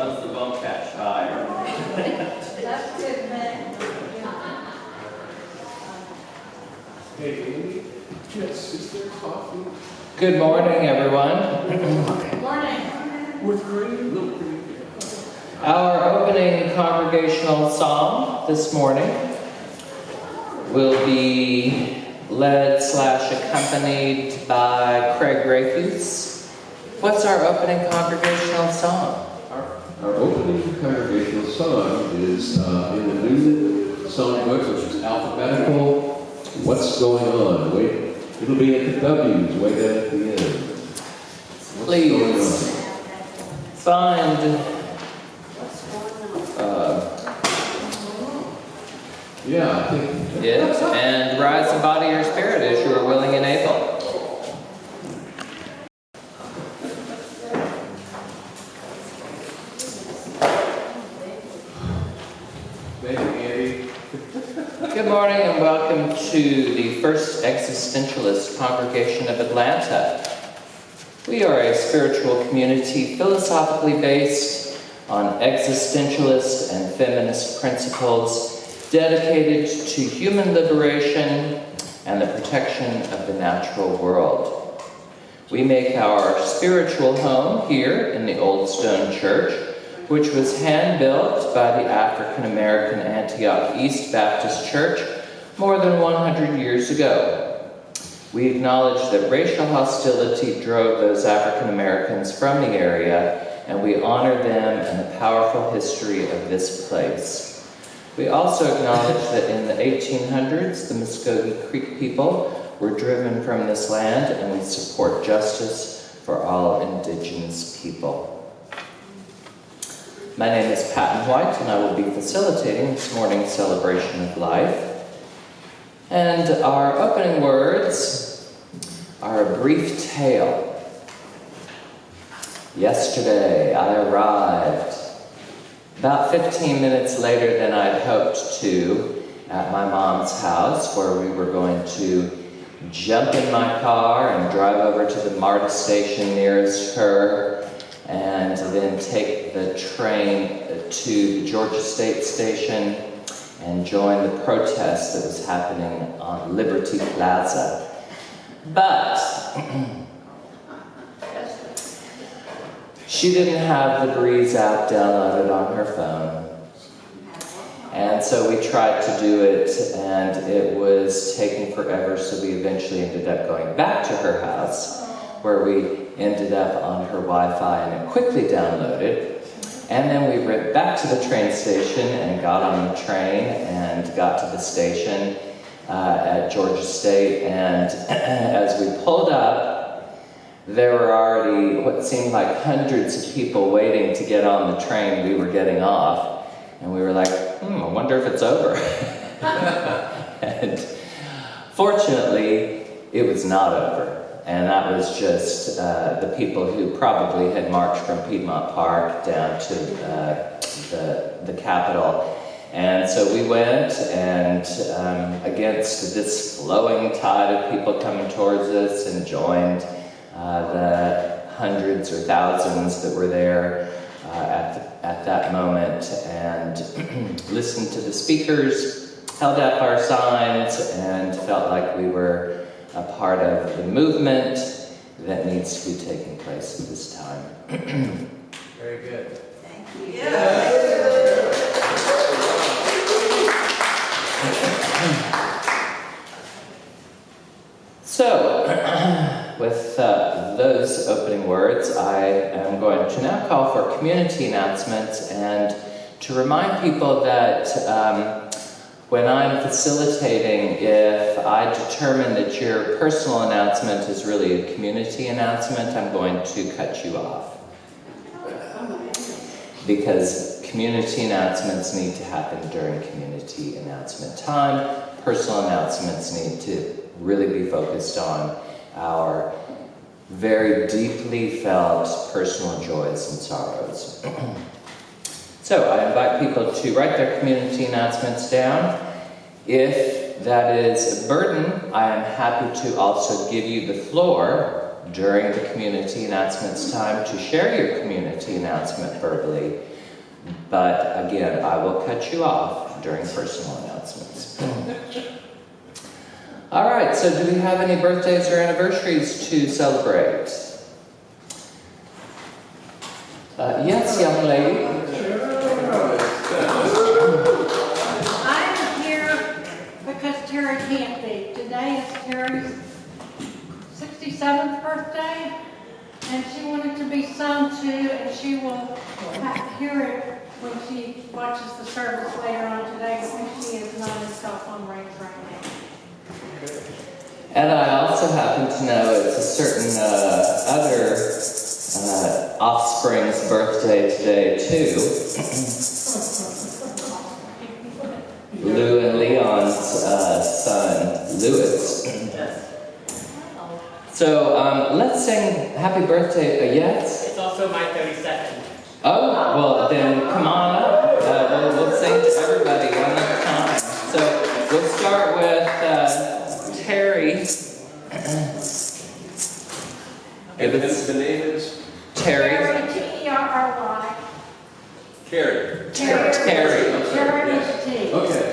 Once the bone catch fire. That's good, man. Hey, Amy, yes, is there coffee? Good morning, everyone. Morning. With cream? Little cream. Our opening congregational psalm this morning will be led / accompanied by Craig Rafus. What's our opening congregational song? Our opening congregational song is in the new songbook, which is alphabetical. What's going on? Wait, it'll be at the W's way down at the end. Please find Yeah, I think. it and rise in body or spirit as you are willing and able. Thank you, Andy. Good morning and welcome to the First Existentialist Congregation of Atlanta. We are a spiritual community philosophically based on existentialist and feminist principles dedicated to human liberation and the protection of the natural world. We make our spiritual home here in the Old Stone Church, which was hand-built by the African-American Antioch East Baptist Church more than 100 years ago. We acknowledge that racial hostility drove those African-Americans from the area, and we honor them and the powerful history of this place. We also acknowledge that in the 1800s, the Muskogee Creek people were driven from this land, and we support justice for all indigenous people. My name is Patton White, and I will be facilitating this morning's celebration of life. And our opening words are a brief tale. Yesterday, I arrived about 15 minutes later than I'd hoped to at my mom's house, where we were going to jump in my car and drive over to the MARTA station nearest her, and then take the train to the Georgia State Station and join the protest that was happening on Liberty Plaza. But she didn't have the Breeze app downloaded on her phone. And so we tried to do it, and it was taking forever, so we eventually ended up going back to her house, where we ended up on her Wi-Fi, and it quickly downloaded. And then we went back to the train station and got on the train and got to the station at Georgia State. And as we pulled up, there were already what seemed like hundreds of people waiting to get on the train we were getting off. And we were like, I wonder if it's over. And fortunately, it was not over. And that was just the people who probably had marched from Piedmont Park down to the Capitol. And so we went, and against this flowing tide of people coming towards us, and joined the hundreds or thousands that were there at that moment, and listened to the speakers, held up our signs, and felt like we were a part of the movement that needs to be taking place at this time. Very good. Thank you. So, with those opening words, I am going to now call for community announcements, and to remind people that when I'm facilitating, if I determine that your personal announcement is really a community announcement, I'm going to cut you off. Because community announcements need to happen during community announcement time. Personal announcements need to really be focused on our very deeply felt personal joys and sorrows. So I invite people to write their community announcements down. If that is a burden, I am happy to also give you the floor during the community announcements time to share your community announcement verbally. But again, I will cut you off during personal announcements. All right, so do we have any birthdays or anniversaries to celebrate? Yes, young lady. I'm here because Terry can't be. Today is Terry's 67th birthday, and she wanted to be sung to, and she will hear it when she watches the service later on today, since she is not in cell phone range right now. And I also happen to know it's a certain other offspring's birthday today, too. Lou and Leon's son, Louis. So let's sing happy birthday, yes? It's also my 32nd. Oh, well then come on up. We'll sing to everybody one at a time. So we'll start with Terry. And the name is? Terry. Terry, T-E-R-R-Y. Carrie. Terry. Terry. Terry with a T. Okay.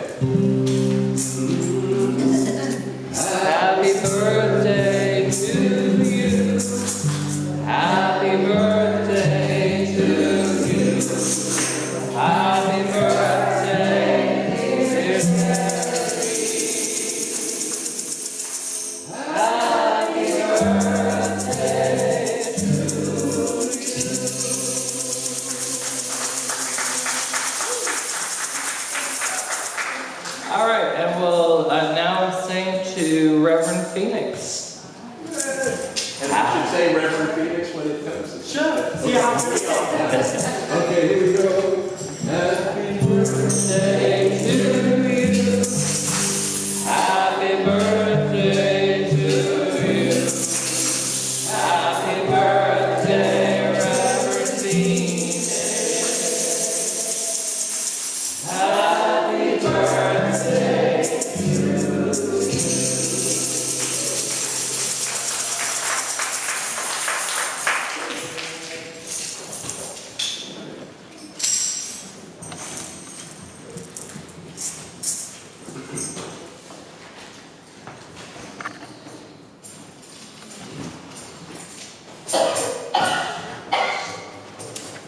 Happy birthday to you. Happy birthday to you. Happy birthday, dear Terry. Happy birthday to you. All right, and we'll now sing to Reverend Phoenix. And I should say Reverend Phoenix when it comes to Sure. Yeah. Okay, here we go. Happy birthday to you. Happy birthday to you. Happy birthday, Reverend Phoenix. Happy birthday to you.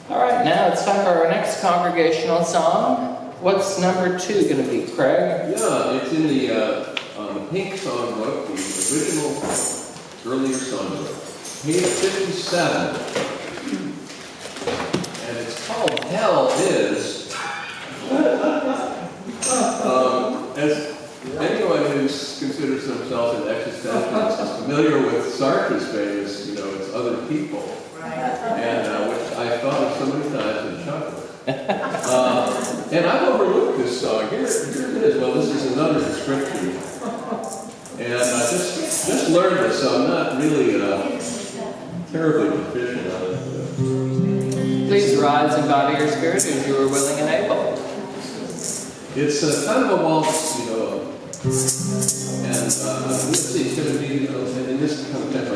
All right, now it's time for our next congregational song. What's number 2 going to be, Craig? Yeah, it's in the pink songbook, the original earlier songbook. Page 57. And it's called Hell Is. As anyone who considers themselves an existentialist is familiar with Sartre's famous, it's other people. And which I thought of so many times and chuckled. And I've overlooked this song. Here it is. Well, this is another description. And I just learned this, so I'm not really terribly proficient on it. Please rise and bow to your spirit as you are willing and able. It's kind of a waltz, and let's see, it's going to be in this kind of tempo.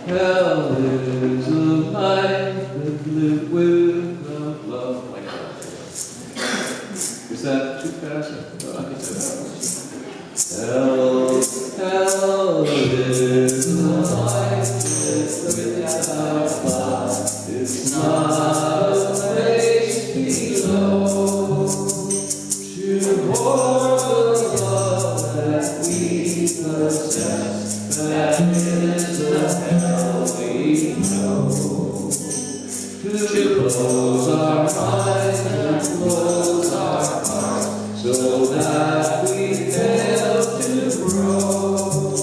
Hell is a life that lived without love. Like that. Is that too fast? No, I think that's Hell is a life without love. It's not a place below to hold the love that we possess. That is the hell we know. To close our eyes and close our hearts, so that we fail to grow.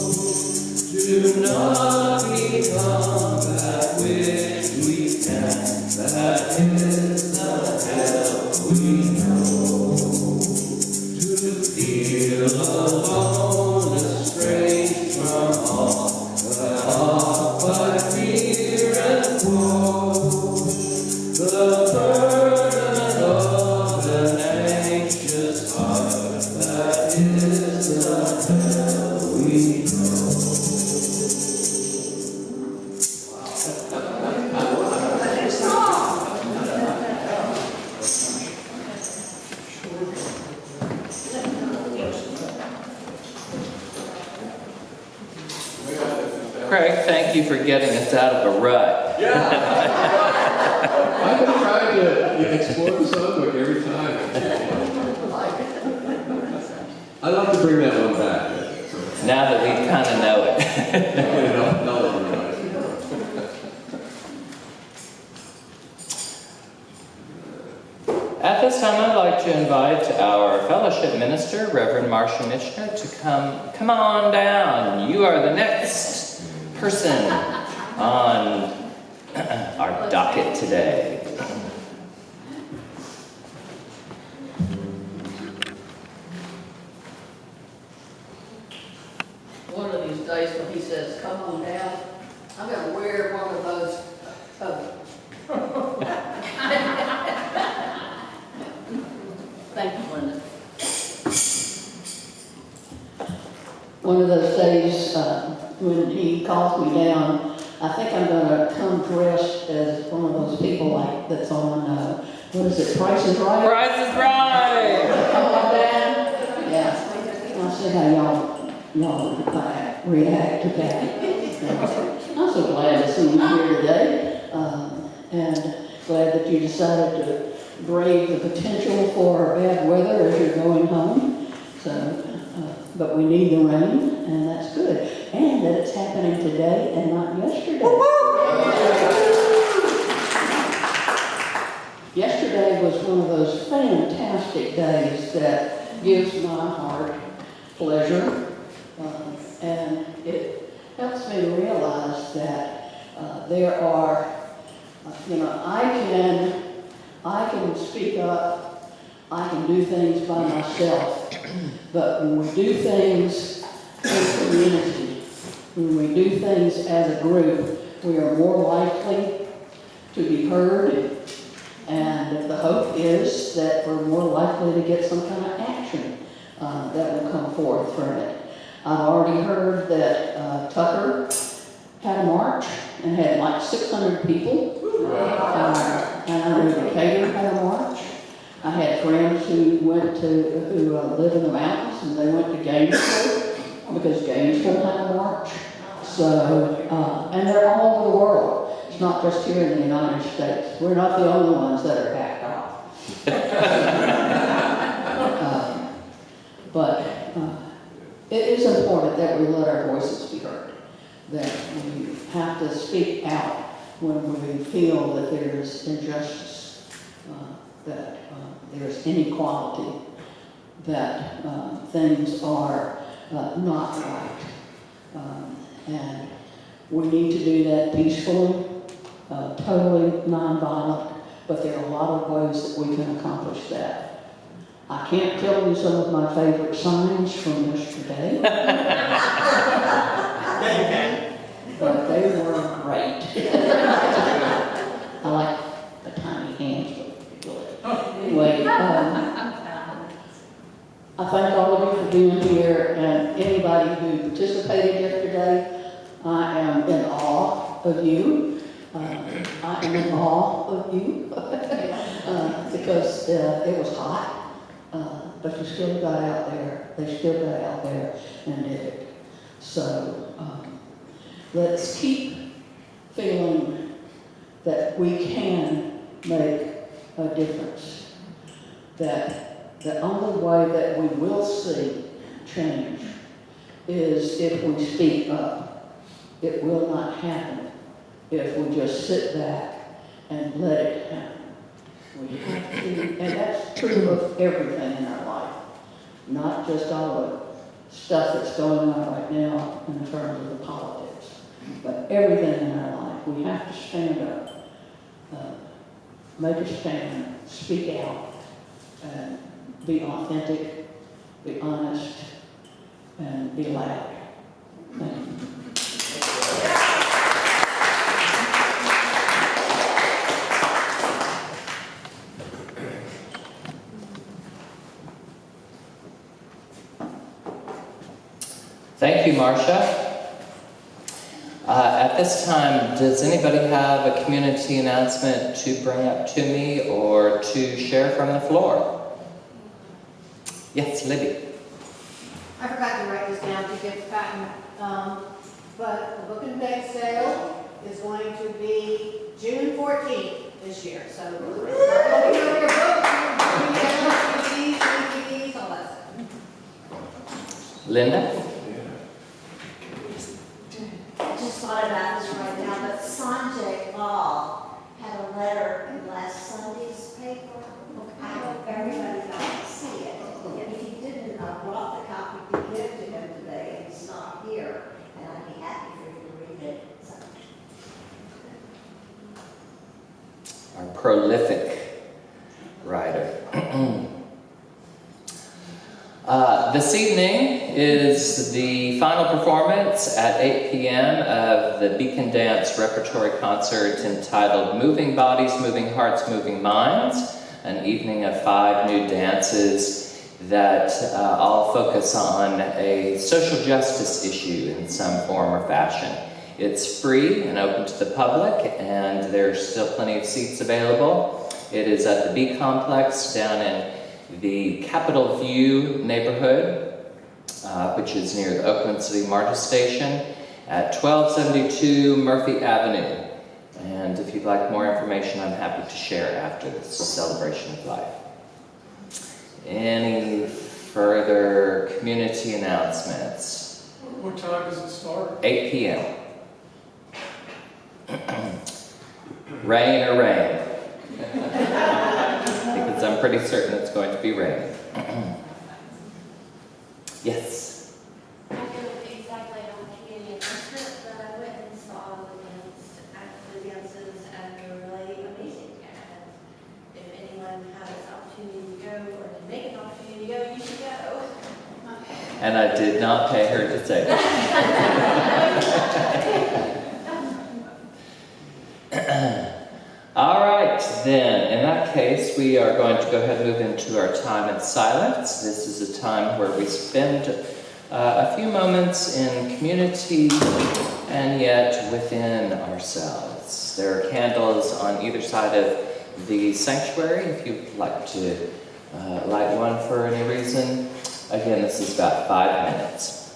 To not become that which we can. That is the hell we know. To feel alone, estranged from all, cut off by fear and woe. The burden of an anxious heart, that is the hell we know. you for getting us out of a rut. I've been trying to explore the songbook every time. I'd like to bring that one back. Now that we kind of know it. At this time, I'd like to invite our fellowship minister, Reverend Marcia Michener, to come on down. You are the next person on our docket today. One of these days when he says, "Come on down," I'm going to wear one of those. Thank you, Linda. One of those days when he calls me down, I think I'm going to come dressed as one of those people like that's on, what is it, Price is Right? Price is Right! Come on down. Yeah. I'll see how y'all react to that. I'm so glad to see you here today, and glad that you decided to brave the potential for bad weather as you're going home. So, but we need the rain, and that's good. And that it's happening today and not yesterday. Yesterday was one of those fantastic days that gives my heart pleasure. And it helps me to realize that there are, I can speak up, I can do things by myself, but when we do things in community, when we do things as a group, we are more likely to be heard, and the hope is that we're more likely to get some kind of action that will come forth from it. I've already heard that Tucker had a march and had like 600 people. And I know Decatur had a march. I had friends who live in the mountains, and they went to Gainesville because Gainesville had a march. So, and they're all over the world. It's not just here in the United States. We're not the only ones that are backed off. But it is important that we let our voices be heard, that we have to speak out when we feel that there is injustice, that there is inequality, that things are not right. And we need to do that peacefully, totally nonviolent, but there are a lot of ways that we can accomplish that. I can't tell you some of my favorite signs from yesterday. Yeah, you can. But they were great. I like the tiny hands, but anyway, I thank all of you for being here, and anybody who participated yesterday. I am in awe of you. I am in awe of you because it was hot. But you still got out there. They still got out there and did it. So let's keep feeling that we can make a difference. That the only way that we will see change is if we speak up. It will not happen if we just sit back and let it happen. We have to, and that's true of everything in our life, not just all the stuff that's going on right now in terms of the politics, but everything in our life. We have to stand up, make a stand, speak out, and be authentic, be honest, and be loud. Thank you. Thank you, Marcia. At this time, does anybody have a community announcement to bring up to me or to share from the floor? Yes, Libby. I forgot to write this down to give Patton But the book and bake sale is going to be June 14th this year. So look over your books, CDs, DVDs, all that stuff. Linda? I just thought about this right now, but Sanjay Lal had a letter in last Sunday's paper. I hope everybody got to see it. And if you didn't, I brought the copy to give to him today, and it's not here, and I'd be happy for you to read it. So, Our prolific writer. This evening is the final performance at 8 p.m. of the Beacon Dance Repertory Concert entitled Moving Bodies, Moving Hearts, Moving Minds, an evening of 5 new dances that all focus on a social justice issue in some form or fashion. It's free and open to the public, and there's still plenty of seats available. It is at the B Complex down in the Capitol View neighborhood, which is near the Oakland City MARTA station at 1272 Murphy Avenue. And if you'd like more information, I'm happy to share after this celebration of life. Any further community announcements? What time does it start? 8 p.m. Rain or rain? Because I'm pretty certain it's going to be raining. Yes? I don't exactly on community investment, but I went and saw the dances, and they were really amazing. And if anyone has an opportunity to go or to make an opportunity to go, you should go. And I did not pay her to say that. All right, then, in that case, we are going to go ahead and move into our time in silence. This is a time where we spend a few moments in community and yet within ourselves. There are candles on either side of the sanctuary if you'd like to light one for any reason. Again, this is about 5 minutes.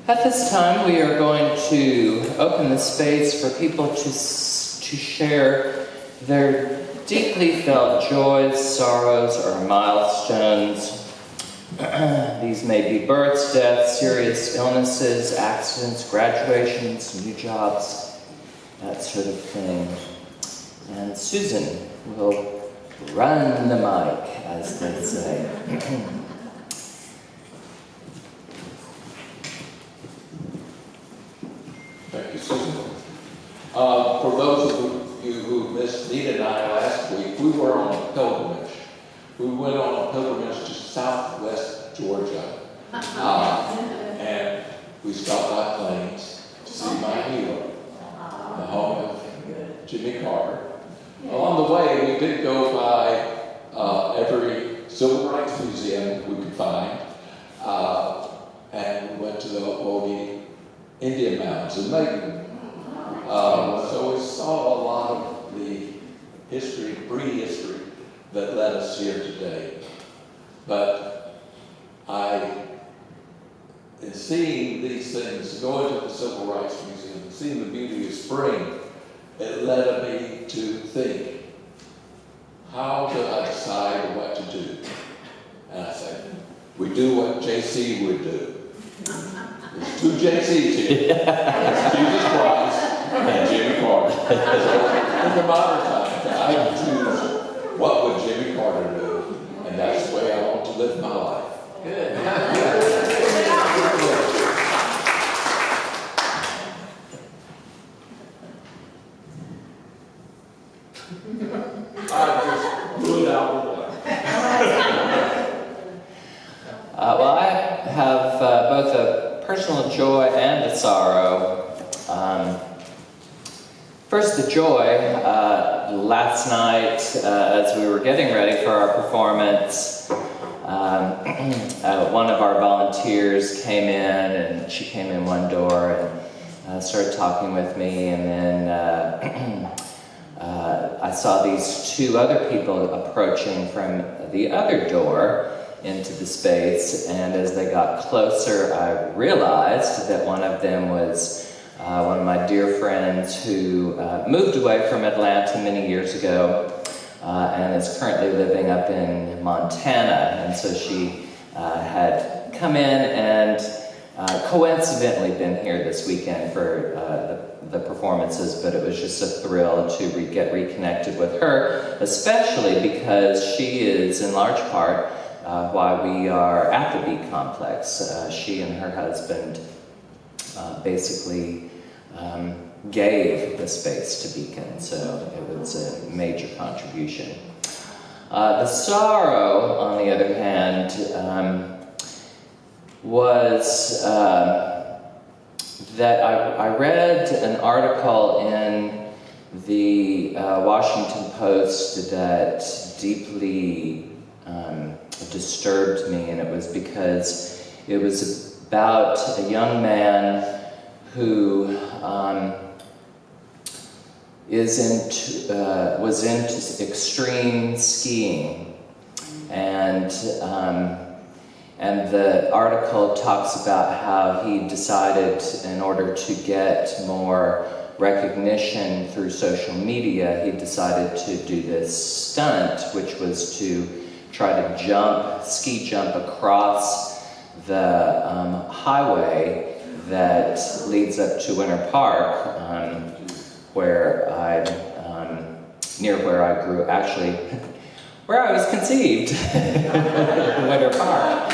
At this time, we are going to open the space for people to share their deeply felt joys, sorrows, or milestones. These may be births, deaths, serious illnesses, accidents, graduations, new jobs, that sort of thing. And Susan will run the mic, as they say. Thank you, Susan. For those of you who missed Nita and I last week, we were on a pilgrimage. We went on a pilgrimage to southwest Georgia. And we stopped by Plains to see my hero, the home of Jimmy Carter. Along the way, we did go by every civil rights museum we could find. And we went to the Ogie Indian Mountains in Macon. So we saw a lot of the history, prehistory, that led us here today. But in seeing these things, going to the Civil Rights Museum, seeing the beauty of spring, it led me to think, how do I decide what to do? And I said, we do what JC would do. There's 2 JCs here. It's Jesus Christ and Jimmy Carter. So in the modern times, I would choose what would Jimmy Carter do, and that's the way I want to live my life. Good. I just blew it out of the water. Well, I have both a personal joy and a sorrow. First, the joy. Last night, as we were getting ready for our performance, one of our volunteers came in, and she came in one door and started talking with me, and then I saw these two other people approaching from the other door into the space, and as they got closer, I realized that one of them was one of my dear friends who moved away from Atlanta many years ago and is currently living up in Montana. And so she had come in and coincidentally been here this weekend for the performances, but it was just a thrill to get reconnected with her, especially because she is in large part why we are at the Bee Complex. She and her husband basically gave the space to Beacon, so it was a major contribution. The sorrow, on the other hand, was that I read an article in the Washington Post that deeply disturbed me, and it was because it was about a young man who was into extreme skiing, and the article talks about how he decided, in order to get more recognition through social media, he decided to do this stunt, which was to try to ski jump across the highway that leads up to Winter Park, near where I grew, actually, where I was conceived, Winter Park.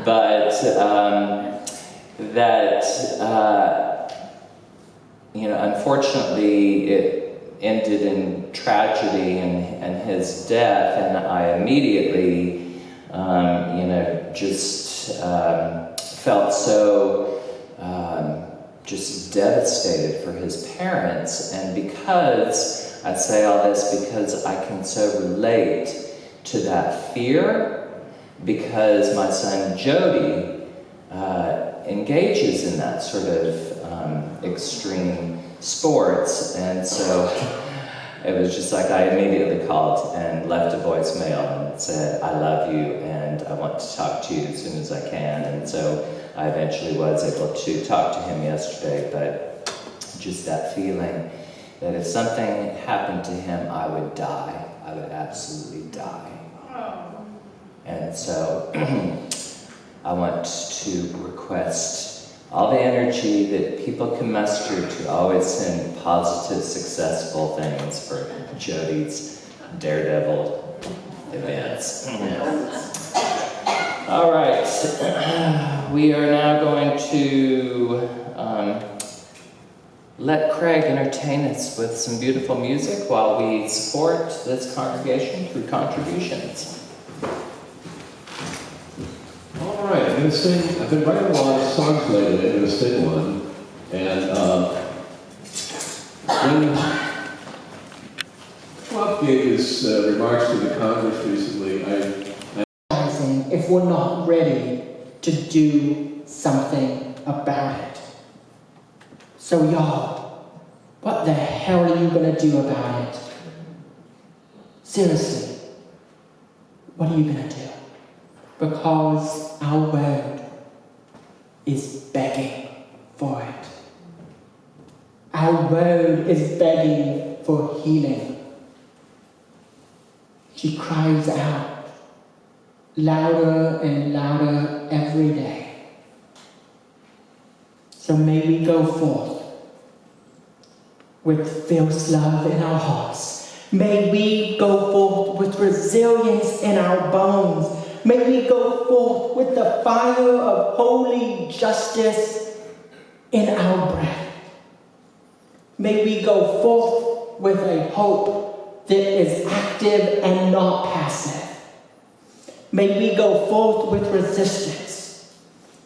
But unfortunately, it ended in tragedy and his death, and I immediately, felt so just devastated for his parents. And because I say all this, because I can so relate to that fear, because my son Jody engages in that sort of extreme sports, and so it was just like I immediately called and left a voicemail and said, I love you and I want to talk to you as soon as I can. And so I eventually was able to talk to him yesterday, but just that feeling that if something happened to him, I would die. I would absolutely die. And so I want to request all the energy that people can muster to always send positive, successful things for Jody's daredevil events. All right, we are now going to let Craig entertain us with some beautiful music while we support this congregation through contributions. All right, I'm going to sing. I've been writing a lot of songs lately. I'm going to sing one. And when Bob gave his remarks to the Congress recently, if we're not ready to do something about it. So y'all, what the hell are you going to do about it? Seriously, what are you going to do? Because our world is begging for it. Our world is begging for healing. She cries out louder and louder every day. So may we go forth with fierce love in our hearts. May we go forth with resilience in our bones. May we go forth with the fire of holy justice in our breath. May we go forth with a hope that is active and not passive. May we go forth with resistance.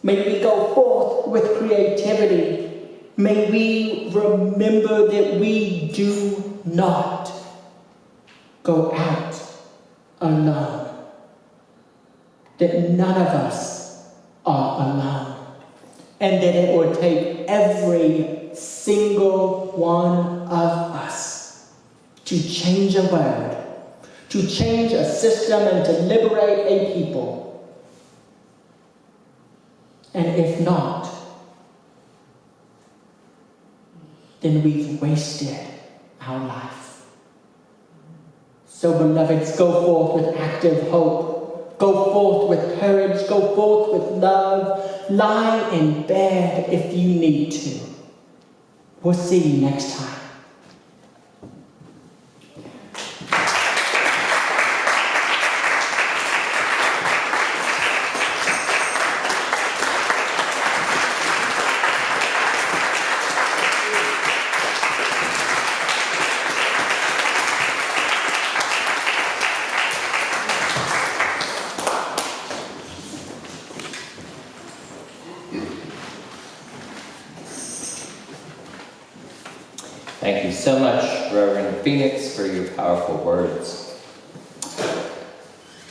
May we go forth with creativity. May we remember that we do not go out alone. That none of us are alone. And that it will take every single one of us to change a word, to change a system, and to liberate a people. And if not, then we've wasted our life. So, beloveds, go forth with active hope. Go forth with courage. Go forth with love. Lie in bed if you need to. We'll see you next time. Thank you so much, Reverend Phoenix, for your powerful words.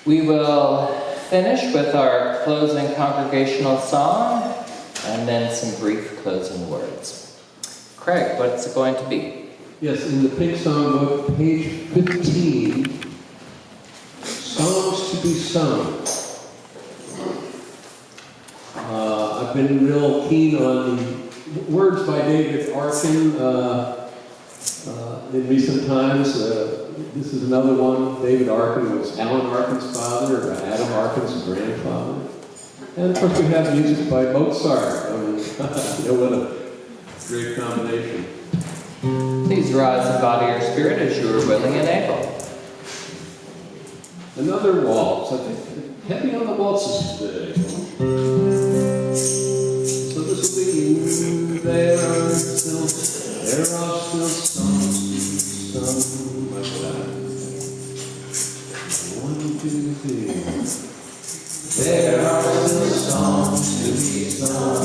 We will finish with our closing congregational song and then some brief closing words. Craig, what's it going to be? Yes, in the Pink Songbook, page 15, Songs to be Sung. I've been real keen on the words by David Arkin in recent times. This is another one. David Arkin was Alan Arkin's father, or Adam Arkin's grandfather. And of course we have music by Mozart. I mean, what a great combination. Please rise and body your spirit as you are willing and able. Another waltz. I think heavy on the waltzes today. So this will be there are still songs sung like that. 1, 2, 3. There are still songs to be sung,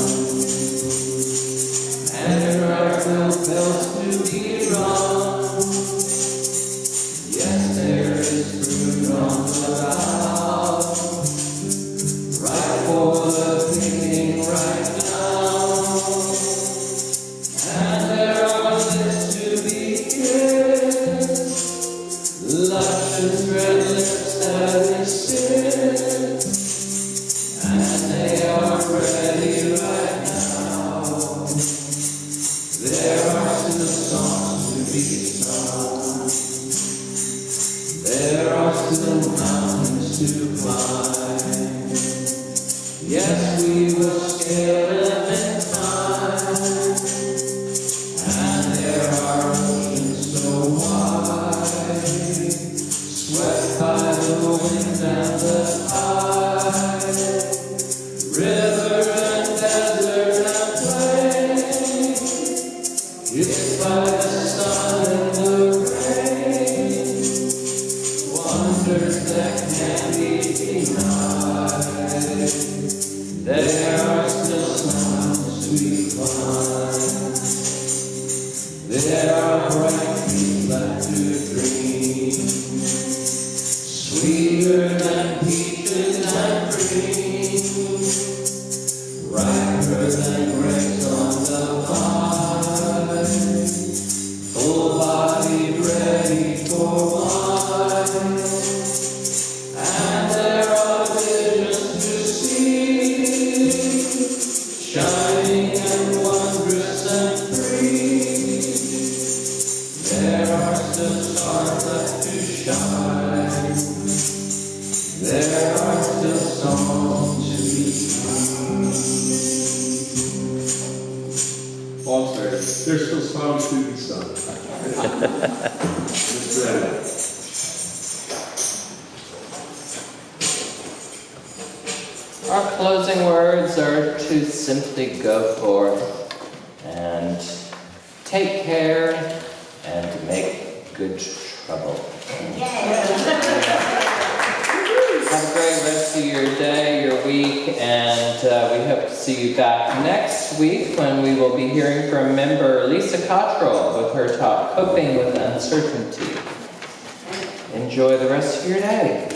and there are still bells to be rung. Yes, there is fruit on the bough, right for the picking right now. And there are lips to be kissed, luscious red lips that insist, and they are ready right now. There are still songs to be sung. There are still mountains to climb. Yes, we will scale them in time. And there are oceans so wide, swept by the wind and the tide. River and desert and plain, it's by the sun and the rain. Wonders that can't be denied. There are still songs to be climbed. There are bright dreams left to dream, sweeter than peaches and cream, riper than grapes on the vine, full-bodied, ready for wine. And there are visions to see, shining and wondrous and free. There are still stars left to shine. There are still songs to be sung. Paul said, there's still songs to be sung. That's right. Our closing words are to simply go forth and take care and to make good trouble. Have a great rest of your day, your week, and we hope to see you back next week when we will be hearing from member Lisa Cottrell with her talk, Coping with Uncertainty. Enjoy the rest of your day.